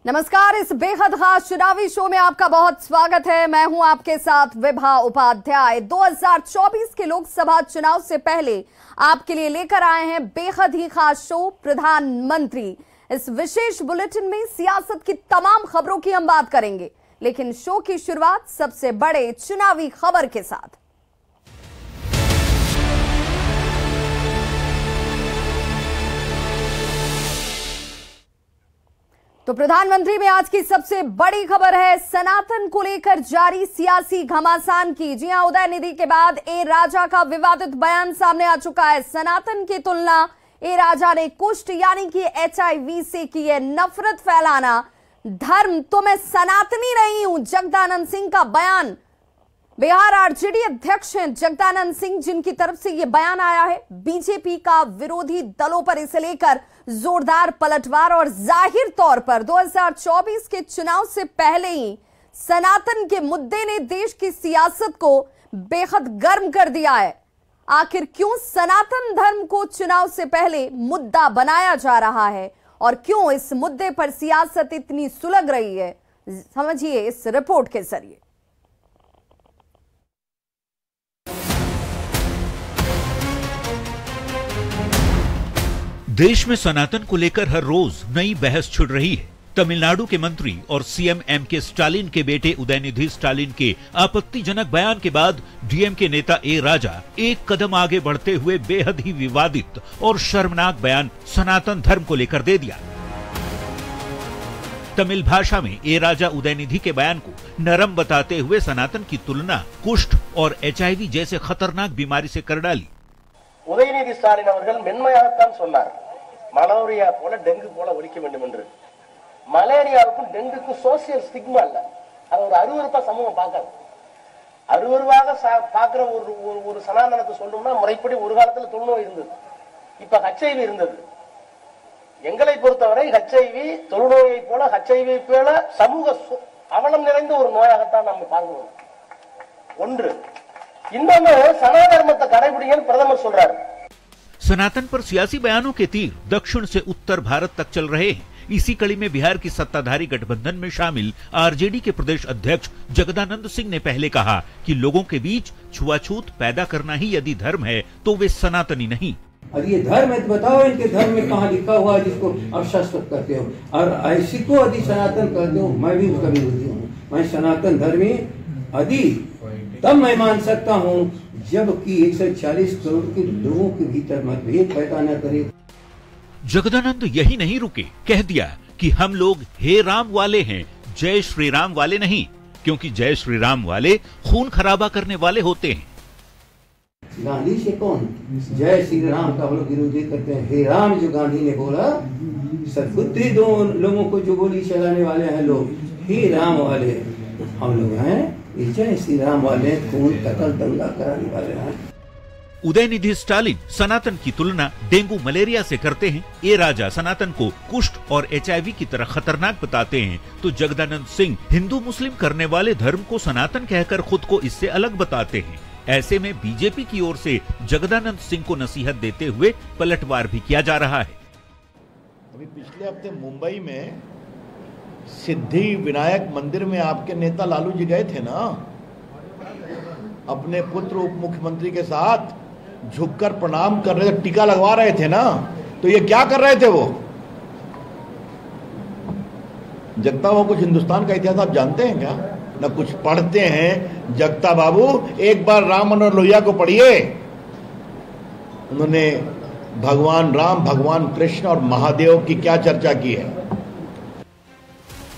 नमस्कार, इस बेहद खास चुनावी शो में आपका बहुत स्वागत है। मैं हूं आपके साथ विभा उपाध्याय। 2024 के लोकसभा चुनाव से पहले आपके लिए लेकर आए हैं बेहद ही खास शो प्रधानमंत्री। इस विशेष बुलेटिन में सियासत की तमाम खबरों की हम बात करेंगे, लेकिन शो की शुरुआत सबसे बड़े चुनावी खबर के साथ। तो प्रधानमंत्री में आज की सबसे बड़ी खबर है सनातन को लेकर जारी सियासी घमासान की। जी हां, उदयनिधि के बाद ए राजा का विवादित बयान सामने आ चुका है। सनातन की तुलना ए राजा ने कुष्ठ यानी कि HIV से की है। नफरत फैलाना धर्म तो मैं सनातनी नहीं हूं, जगदानंद सिंह का बयान। बिहार आरजेडी अध्यक्ष हैं जगदानंद सिंह, जिनकी तरफ से यह बयान आया है। बीजेपी का विरोधी दलों पर इसे लेकर जोरदार पलटवार और जाहिर तौर पर 2024 के चुनाव से पहले ही सनातन के मुद्दे ने देश की सियासत को बेहद गर्म कर दिया है। आखिर क्यों सनातन धर्म को चुनाव से पहले मुद्दा बनाया जा रहा है और क्यों इस मुद्दे पर सियासत इतनी सुलग रही है, समझिए इस रिपोर्ट के जरिए। देश में सनातन को लेकर हर रोज नई बहस छिड़ रही है। तमिलनाडु के मंत्री और सीएम MK स्टालिन के बेटे उदयनिधि स्टालिन के आपत्तिजनक बयान के बाद DMK नेता ए राजा एक कदम आगे बढ़ते हुए बेहद ही विवादित और शर्मनाक बयान सनातन धर्म को लेकर दे दिया। तमिल भाषा में ए राजा उदयनिधि के बयान को नरम बताते हुए सनातन की तुलना कुष्ठ और HIV जैसे खतरनाक बीमारी से कर डाली। உதயநிதி ஸ்டாலின் அவர்கள் மென்மையாகத்தான் சொன்னார், மலேரியா போல டெங்கு போல ஒழிக்க வேண்டும் என்று. மலேரியாவுக்கும் டெங்குக்கும் சோசியல் ஸ்டிக்மா இல்ல, அது ஒரு அருவருப்பா சமூகம் பார்க்காது. அருவருவாக பார்க்கிற ஒரு சனாதனத்தை சொல்லணும்னா முறைப்படி ஒரு காலத்துல தொழுநோய் இருந்தது, இப்ப HIV இருந்தது. எங்களை பொறுத்தவரை HIV தொழுநோயை போல HIV போல சமூக அவலம் நிறைந்த ஒரு நோயாகத்தான் நம்ம பார்க்கிறோம். ஒன்று सनातन पर सियासी बयानों के तीर दक्षिण से उत्तर भारत तक चल रहे हैं। इसी कड़ी में बिहार की सत्ताधारी गठबंधन में शामिल आरजेडी के प्रदेश अध्यक्ष जगदानंद सिंह ने पहले कहा कि लोगों के बीच छुआछूत पैदा करना ही यदि धर्म है तो वे सनातनी नहीं। और ये धर्म है तो बताओ, इनके धर्म में कहाँ लिखा हुआ है जिसको आप शाश्वत करते हो और ऐसी को यदि सनातन करते हो। मैं भी उसका विरोधी हूँ। मैं सनातन धर्मी यदि तब मैं मान सकता हूँ जबकि 140 करोड़ के लोगों के भीतर मतभेद पैदा न करे। जगदानंद यही नहीं रुके, कह दिया कि हम लोग हे राम वाले हैं, जय श्री राम वाले नहीं, क्योंकि जय श्री राम वाले खून खराबा करने वाले होते हैं। गांधी से कौन जय श्री राम का हम लोग विरोधी करते हैं। हे राम जो गांधी ने बोला, सतपुत्री दो लोगों को जो गोली चलाने वाले हैं लोग, हे राम वाले हम लोग हैं, जय श्री राम वाले खून कत्ल दंगा कराने वाले हैं। उदयनिधि स्टालिन सनातन की तुलना डेंगू मलेरिया से करते हैं। ए राजा सनातन को कुष्ठ और HIV की तरह खतरनाक बताते हैं, तो जगदानंद सिंह हिंदू मुस्लिम करने वाले धर्म को सनातन कहकर खुद को इससे अलग बताते हैं। ऐसे में बीजेपी की ओर से जगदानंद सिंह को नसीहत देते हुए पलटवार भी किया जा रहा है। अभी पिछले हफ्ते मुंबई में सिद्धि विनायक मंदिर में आपके नेता लालू जी गए थे ना, अपने पुत्र उप मुख्यमंत्री के साथ झुककर प्रणाम कर रहे थे, टीका लगवा रहे थे ना। तो ये क्या कर रहे थे वो? जगता बाबू कुछ हिंदुस्तान का इतिहास आप जानते हैं क्या? ना कुछ पढ़ते हैं। जगता बाबू एक बार राम मनोहर लोहिया को पढ़िए, उन्होंने भगवान राम, भगवान कृष्ण और महादेव की क्या चर्चा की है।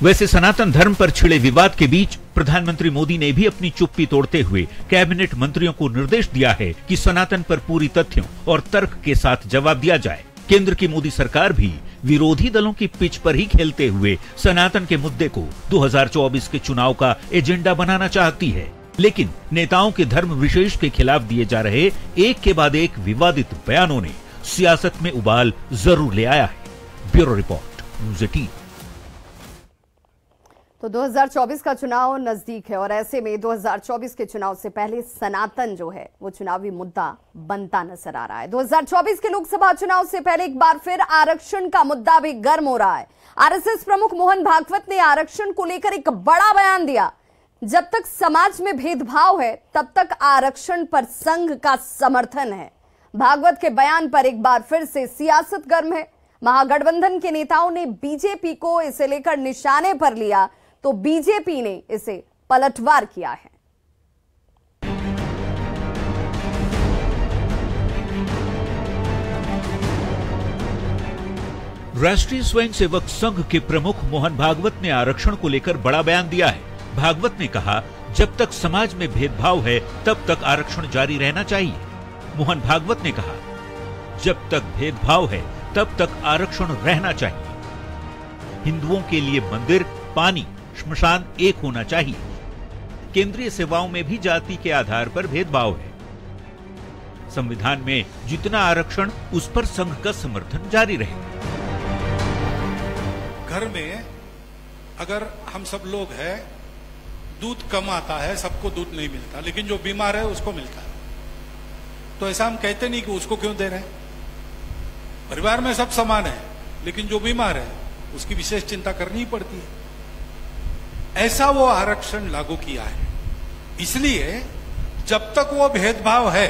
वैसे सनातन धर्म पर छिड़े विवाद के बीच प्रधानमंत्री मोदी ने भी अपनी चुप्पी तोड़ते हुए कैबिनेट मंत्रियों को निर्देश दिया है कि सनातन पर पूरी तथ्यों और तर्क के साथ जवाब दिया जाए। केंद्र की मोदी सरकार भी विरोधी दलों की पिच पर ही खेलते हुए सनातन के मुद्दे को 2024 के चुनाव का एजेंडा बनाना चाहती है, लेकिन नेताओं के धर्म विशेष के खिलाफ दिए जा रहे एक के बाद एक विवादित बयानों ने सियासत में उबाल जरूर ले आया है। Bureau report, news 18। तो 2024 का चुनाव नजदीक है और ऐसे में 2024 के चुनाव से पहले सनातन जो है वो चुनावी मुद्दा बनता नजर आ रहा है। 2024 के लोकसभा चुनाव से पहले एक बार फिर आरक्षण का मुद्दा भी गर्म हो रहा है। आरएसएस प्रमुख मोहन भागवत ने आरक्षण को लेकर एक बड़ा बयान दिया। जब तक समाज में भेदभाव है तब तक आरक्षण पर संघ का समर्थन है। भागवत के बयान पर एक बार फिर से सियासत गर्म है। महागठबंधन के नेताओं ने बीजेपी को इसे लेकर निशाने पर लिया तो बीजेपी ने इसे पलटवार किया है। राष्ट्रीय स्वयंसेवक संघ के प्रमुख मोहन भागवत ने आरक्षण को लेकर बड़ा बयान दिया है। भागवत ने कहा, जब तक समाज में भेदभाव है तब तक आरक्षण जारी रहना चाहिए। मोहन भागवत ने कहा, जब तक भेदभाव है तब तक आरक्षण रहना चाहिए। हिंदुओं के लिए मंदिर, पानी, श्मशान एक होना चाहिए। केंद्रीय सेवाओं में भी जाति के आधार पर भेदभाव है। संविधान में जितना आरक्षण उस पर संघ का समर्थन जारी रहेगा। घर में अगर हम सब लोग हैं, दूध कम आता है, सबको दूध नहीं मिलता, लेकिन जो बीमार है उसको मिलता है, तो ऐसा हम कहते नहीं कि उसको क्यों दे रहे हैं। परिवार में सब समान है, लेकिन जो बीमार है उसकी विशेष चिंता करनी पड़ती है। ऐसा वो आरक्षण लागू किया है। इसलिए जब तक वो भेदभाव है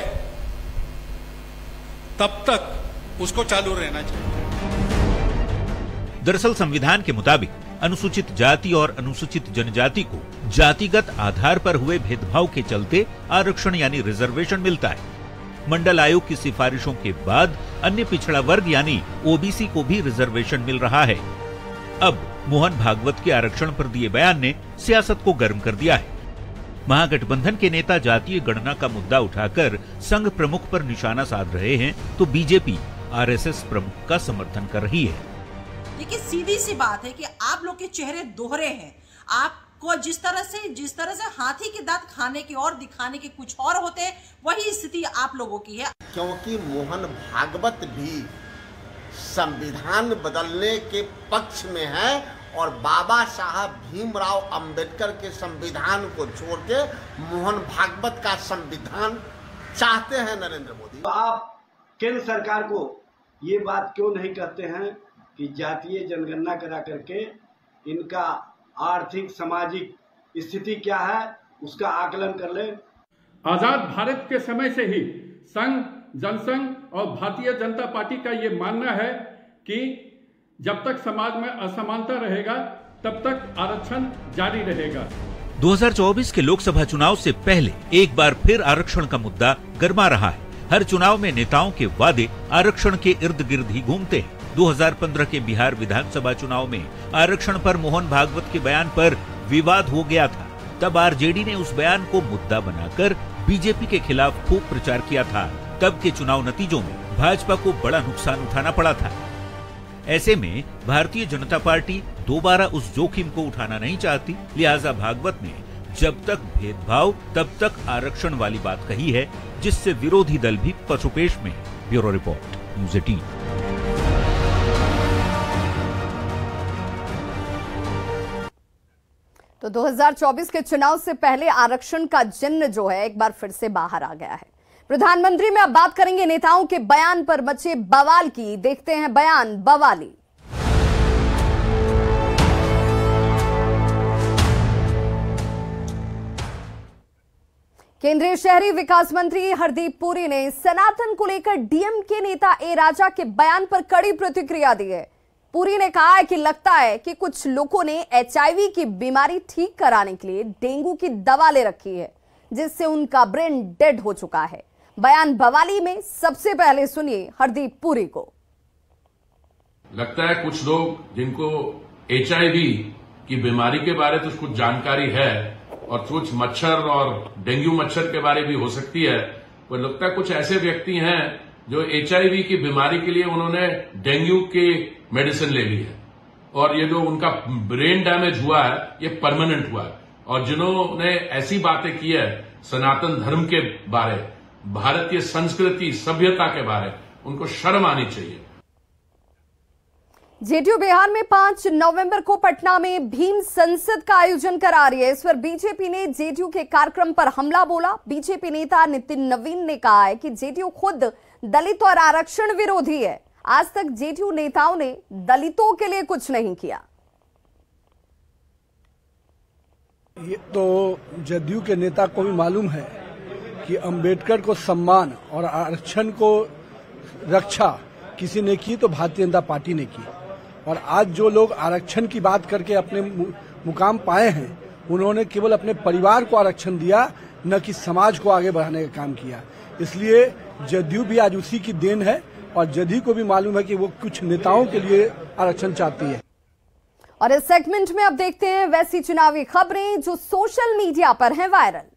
तब तक उसको चालू रहना चाहिए। दरअसल संविधान के मुताबिक अनुसूचित जाति और अनुसूचित जनजाति को जातिगत आधार पर हुए भेदभाव के चलते आरक्षण यानी रिजर्वेशन मिलता है। मंडल आयोग की सिफारिशों के बाद अन्य पिछड़ा वर्ग यानी ओबीसी को भी रिजर्वेशन मिल रहा है। अब मोहन भागवत के आरक्षण पर दिए बयान ने सियासत को गर्म कर दिया है। महागठबंधन के नेता जातीय गणना का मुद्दा उठाकर संघ प्रमुख पर निशाना साध रहे हैं तो बीजेपी आरएसएस प्रमुख का समर्थन कर रही है। देखिए, सीधी सी बात है कि आप लोग के चेहरे दोहरे हैं। आपको जिस तरह से हाथी के दांत खाने के और दिखाने के कुछ और होते हैं, वही स्थिति आप लोगों की है। क्योंकि मोहन भागवत भी संविधान बदलने के पक्ष में है और बाबा साहब भीमराव अंबेडकर के संविधान को छोड़ के मोहन भागवत का संविधान चाहते हैं नरेंद्र मोदी। तो आप केंद्र सरकार को ये बात क्यों नहीं कहते हैं कि जातीय जनगणना करा करके इनका आर्थिक सामाजिक स्थिति क्या है उसका आकलन कर ले। आजाद भारत के समय से ही संघ, जनसंघ और भारतीय जनता पार्टी का ये मानना है कि जब तक समाज में असमानता रहेगा तब तक आरक्षण जारी रहेगा। 2024 के लोकसभा चुनाव से पहले एक बार फिर आरक्षण का मुद्दा गर्मा रहा है। हर चुनाव में नेताओं के वादे आरक्षण के इर्द गिर्द ही घूमते हैं। 2015 के बिहार विधानसभा चुनाव में आरक्षण पर मोहन भागवत के बयान पर विवाद हो गया था। तब आरजेडी ने उस बयान को मुद्दा बनाकर बीजेपी के खिलाफ खूब प्रचार किया था। तब के चुनाव नतीजों में भाजपा को बड़ा नुकसान उठाना पड़ा था। ऐसे में भारतीय जनता पार्टी दोबारा उस जोखिम को उठाना नहीं चाहती, लिहाजा भागवत ने जब तक भेदभाव तब तक आरक्षण वाली बात कही है, जिससे विरोधी दल भी पशुपेश में। Bureau report, news 18। तो 2024 के चुनाव से पहले आरक्षण का जिन्न जो है एक बार फिर से बाहर आ गया है। प्रधानमंत्री में अब बात करेंगे नेताओं के बयान पर मचे बवाल की। देखते हैं बयान बवाली। केंद्रीय शहरी विकास मंत्री हरदीप पुरी ने सनातन को लेकर डीएमके नेता ए राजा के बयान पर कड़ी प्रतिक्रिया दी है। पुरी ने कहा है कि लगता है कि कुछ लोगों ने एचआईवी की बीमारी ठीक कराने के लिए डेंगू की दवा ले रखी है, जिससे उनका ब्रेन डेड हो चुका है। बयान बवाली में सबसे पहले सुनिए हरदीप पुरी को। लगता है कुछ लोग जिनको एचआईवी की बीमारी के बारे में कुछ जानकारी है और कुछ मच्छर और डेंगू मच्छर के बारे भी हो सकती है, तो लगता है कुछ ऐसे व्यक्ति हैं जो एचआईवी की बीमारी के लिए उन्होंने डेंगू की मेडिसिन ले ली है और ये जो उनका ब्रेन डैमेज हुआ है ये परमानेंट हुआ है। और जिन्होंने ऐसी बातें की है सनातन धर्म के बारे, भारतीय संस्कृति सभ्यता के बारे, उनको शर्म आनी चाहिए। जेडीयू बिहार में 5 नवंबर को पटना में भीम संसद का आयोजन करा रही है। इस पर बीजेपी ने जेडीयू के कार्यक्रम पर हमला बोला। बीजेपी नेता नितिन नवीन ने कहा है कि जेडीयू खुद दलित और आरक्षण विरोधी है। आज तक जेडीयू नेताओं ने दलितों के लिए कुछ नहीं किया। ये तो जदयू के नेता को भी मालूम है कि अंबेडकर को सम्मान और आरक्षण को रक्षा किसी ने की तो भारतीय जनता पार्टी ने की। और आज जो लोग आरक्षण की बात करके अपने मुकाम पाए हैं, उन्होंने केवल अपने परिवार को आरक्षण दिया, न कि समाज को आगे बढ़ाने का काम किया। इसलिए जदयू भी आज उसी की देन है और जदयू को भी मालूम है कि वो कुछ नेताओं के लिए आरक्षण चाहती है। और इस सेगमेंट में अब देखते हैं वैसी चुनावी खबरें जो सोशल मीडिया पर हैं वायरल।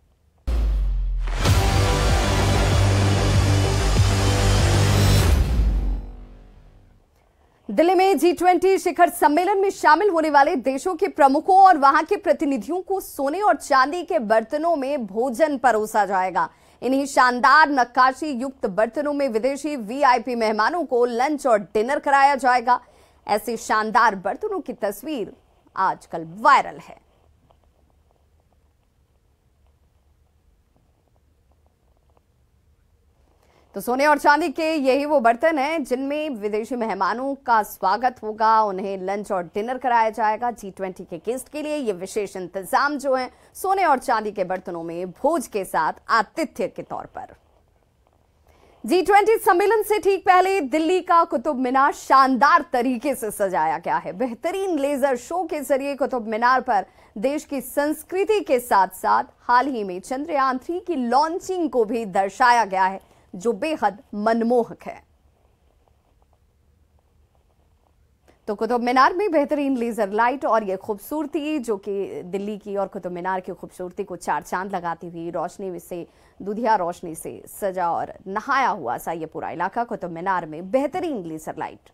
दिल्ली में G20 शिखर सम्मेलन में शामिल होने वाले देशों के प्रमुखों और वहां के प्रतिनिधियों को सोने और चांदी के बर्तनों में भोजन परोसा जाएगा। इन्हीं शानदार नक्काशी युक्त बर्तनों में विदेशी VIP मेहमानों को लंच और डिनर कराया जाएगा। ऐसे शानदार बर्तनों की तस्वीर आजकल वायरल है। तो सोने और चांदी के यही वो बर्तन हैं जिनमें विदेशी मेहमानों का स्वागत होगा, उन्हें लंच और डिनर कराया जाएगा। G20 के गेस्ट के लिए ये विशेष इंतजाम जो है सोने और चांदी के बर्तनों में भोज के साथ आतिथ्य के तौर पर। G20 सम्मेलन से ठीक पहले दिल्ली का कुतुब मीनार शानदार तरीके से सजाया गया है। बेहतरीन लेजर शो के जरिए कुतुब मीनार पर देश की संस्कृति के साथ साथ हाल ही में चंद्रयान 3 की लॉन्चिंग को भी दर्शाया गया है, जो बेहद मनमोहक है। तो कुतुब मीनार में बेहतरीन लेजर लाइट और ये खूबसूरती जो कि दिल्ली की और कुतुब मीनार की खूबसूरती को चार चांद लगाती हुई रोशनी से, दुधिया रोशनी से सजा और नहाया हुआ सा ये पूरा इलाका कुतुब मीनार में बेहतरीन लेजर लाइट।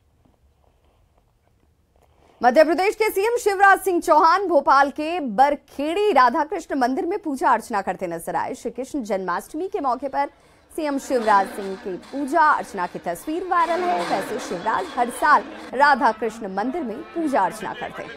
मध्य प्रदेश के सीएम शिवराज सिंह चौहान भोपाल के बरखेड़ी राधा कृष्ण मंदिर में पूजा अर्चना करते नजर आए। श्री कृष्ण जन्माष्टमी के मौके पर सीएम शिवराज सिंह की पूजा अर्चना की तस्वीर वायरल है। वैसे शिवराज हर साल राधा कृष्ण मंदिर में पूजा अर्चना करते हैं।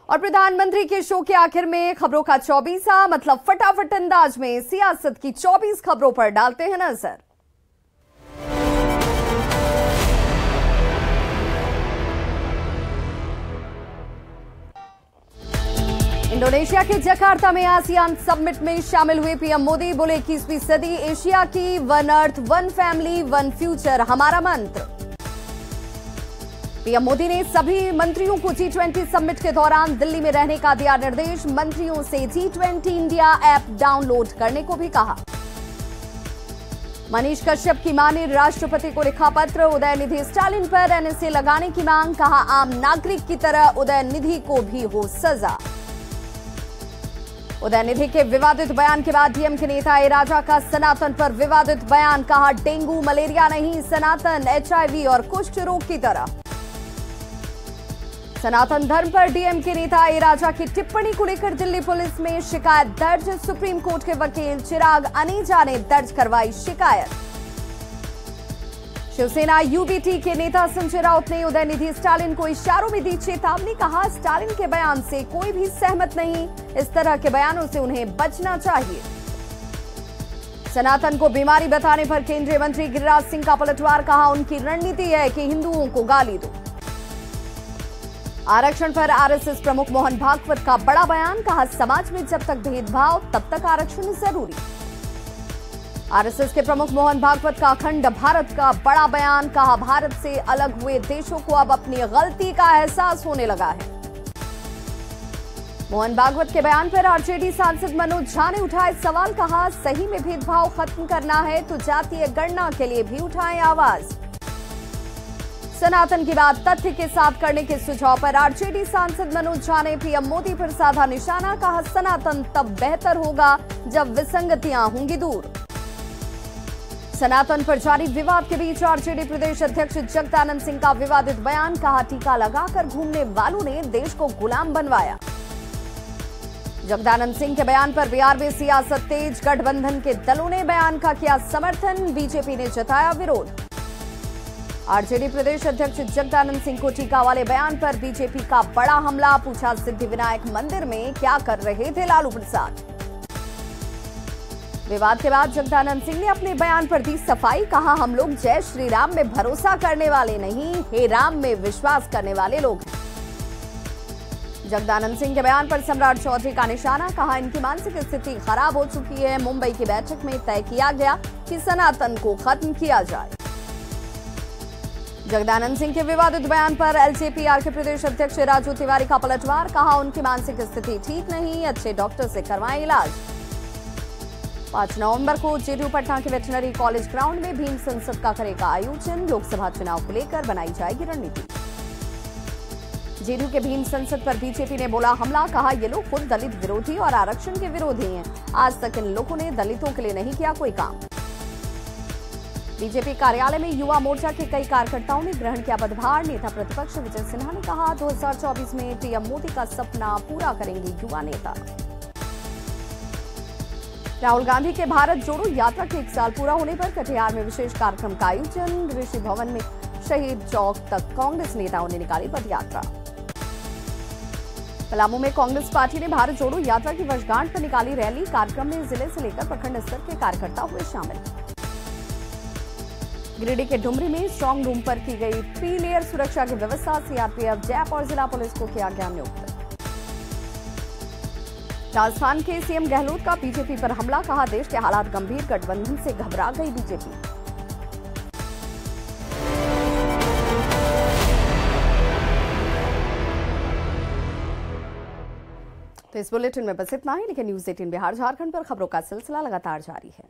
और प्रधानमंत्री के शो के आखिर में खबरों का 24वां मतलब फटाफट अंदाज में सियासत की 24 खबरों पर डालते हैं नजर। इंडोनेशिया के जकार्ता में आसियान समिट में शामिल हुए पीएम मोदी बोले 21वीं सदी एशिया की, one earth, one family, one future हमारा मंत्र। पीएम मोदी ने सभी मंत्रियों को G20 समिट के दौरान दिल्ली में रहने का दिया निर्देश। मंत्रियों से G20 इंडिया ऐप डाउनलोड करने को भी कहा। मनीष कश्यप की मां ने राष्ट्रपति को लिखा पत्र, उदयनिधि स्टालिन पर NSA लगाने की मांग, कहा आम नागरिक की तरह उदयनिधि को भी हो सजा। उदयनिधि के विवादित बयान के बाद डीएमके नेता ए राजा का सनातन पर विवादित बयान, कहा डेंगू मलेरिया नहीं, सनातन HIV और कुष्ठ रोग की तरह। सनातन धर्म पर डीएमके नेता ए राजा की टिप्पणी को लेकर दिल्ली पुलिस में शिकायत दर्ज। सुप्रीम कोर्ट के वकील चिराग अनेजा ने दर्ज करवाई शिकायत। शिवसेना UBT के नेता संजय राउत ने उदयनिधि स्टालिन को इशारों में दी चेतावनी, कहा स्टालिन के बयान से कोई भी सहमत नहीं, इस तरह के बयानों से उन्हें बचना चाहिए। सनातन को बीमारी बताने पर केंद्रीय मंत्री गिरिराज सिंह का पलटवार, कहा उनकी रणनीति है कि हिंदुओं को गाली दो। आरक्षण पर RSS प्रमुख मोहन भागवत का बड़ा बयान, कहा समाज में जब तक भेदभाव तब तक आरक्षण जरूरी। RSS के प्रमुख मोहन भागवत का अखंड भारत का बड़ा बयान, कहा भारत से अलग हुए देशों को अब अपनी गलती का एहसास होने लगा है। मोहन भागवत के बयान पर आरजेडी सांसद मनोज झा ने उठाए सवाल, कहा सही में भेदभाव खत्म करना है तो जातीय गणना के लिए भी उठाएं आवाज। सनातन की बात तथ्य के साथ करने के सुझाव पर आरजेडी सांसद मनोज झा ने पीएम मोदी पर साधा निशाना, कहा सनातन तब बेहतर होगा जब विसंगतियां होंगी दूर। सनातन पर जारी विवाद के बीच आरजेडी प्रदेश अध्यक्ष जगदानंद सिंह का विवादित बयान, कहा टीका लगाकर घूमने वालों ने देश को गुलाम बनवाया। जगदानंद सिंह के बयान पर बिहार में सियासत तेज, गठबंधन के दलों ने बयान का किया समर्थन, बीजेपी ने जताया विरोध। आरजेडी प्रदेश अध्यक्ष जगदानंद सिंह को टीका वाले बयान पर बीजेपी का बड़ा हमला, पूछा सिद्धिविनायक मंदिर में क्या कर रहे थे लालू प्रसाद। विवाद के बाद जगदानंद सिंह ने अपने बयान पर दी सफाई, कहा हम लोग जय श्री राम में भरोसा करने वाले नहीं, हे राम में विश्वास करने वाले लोग हैं। जगदानंद सिंह के बयान पर सम्राट चौधरी का निशाना, कहा इनकी मानसिक स्थिति खराब हो चुकी है। मुंबई की बैठक में तय किया गया कि सनातन को खत्म किया जाए। जगदानंद सिंह के विवादित बयान पर एलजेपीआर के प्रदेश अध्यक्ष राजू तिवारी का पलटवार, कहा उनकी मानसिक स्थिति ठीक नहीं, अच्छे डॉक्टर से करवाएं इलाज। 5 नवंबर को जेडीयू पटना के वेटनरी कॉलेज ग्राउंड में भीम संसद का करेगा आयोजन, लोकसभा चुनाव को लेकर बनाई जाएगी रणनीति। जेडीयू के भीम संसद पर बीजेपी ने बोला हमला, कहा ये लोग खुद दलित विरोधी और आरक्षण के विरोधी हैं, आज तक इन लोगों ने दलितों के लिए नहीं किया कोई काम। बीजेपी कार्यालय में युवा मोर्चा के कई कार्यकर्ताओं ने ग्रहण किया पदभार, नेता प्रतिपक्ष विजय सिन्हा ने कहा 2024 में पीएम मोदी का सपना पूरा करेंगे युवा नेता। राहुल गांधी के भारत जोड़ो यात्रा के 1 साल पूरा होने पर कटिहार में विशेष कार्यक्रम का आयोजन, ऋषि भवन में शहीद चौक तक कांग्रेस नेताओं ने निकाली पदयात्रा। पलामू में कांग्रेस पार्टी ने भारत जोड़ो यात्रा की वर्षगांठ पर निकाली रैली, कार्यक्रम में जिले से लेकर प्रखंड स्तर के कार्यकर्ता हुए शामिल। गिरिडीह के डुमरी में स्ट्रांग रूम पर की गई 3 लेयर सुरक्षा की व्यवस्था, सीआरपीएफ, जैप और जिला पुलिस को किया गया नियुक्त। राजस्थान के सीएम गहलोत का बीजेपी पर हमला, कहा देश के हालात गंभीर, गठबंधन से घबरा गई बीजेपी। तो इस बुलेटिन में बस इतना ही, लेकिन न्यूज 18 बिहार झारखंड पर खबरों का सिलसिला लगातार जारी है।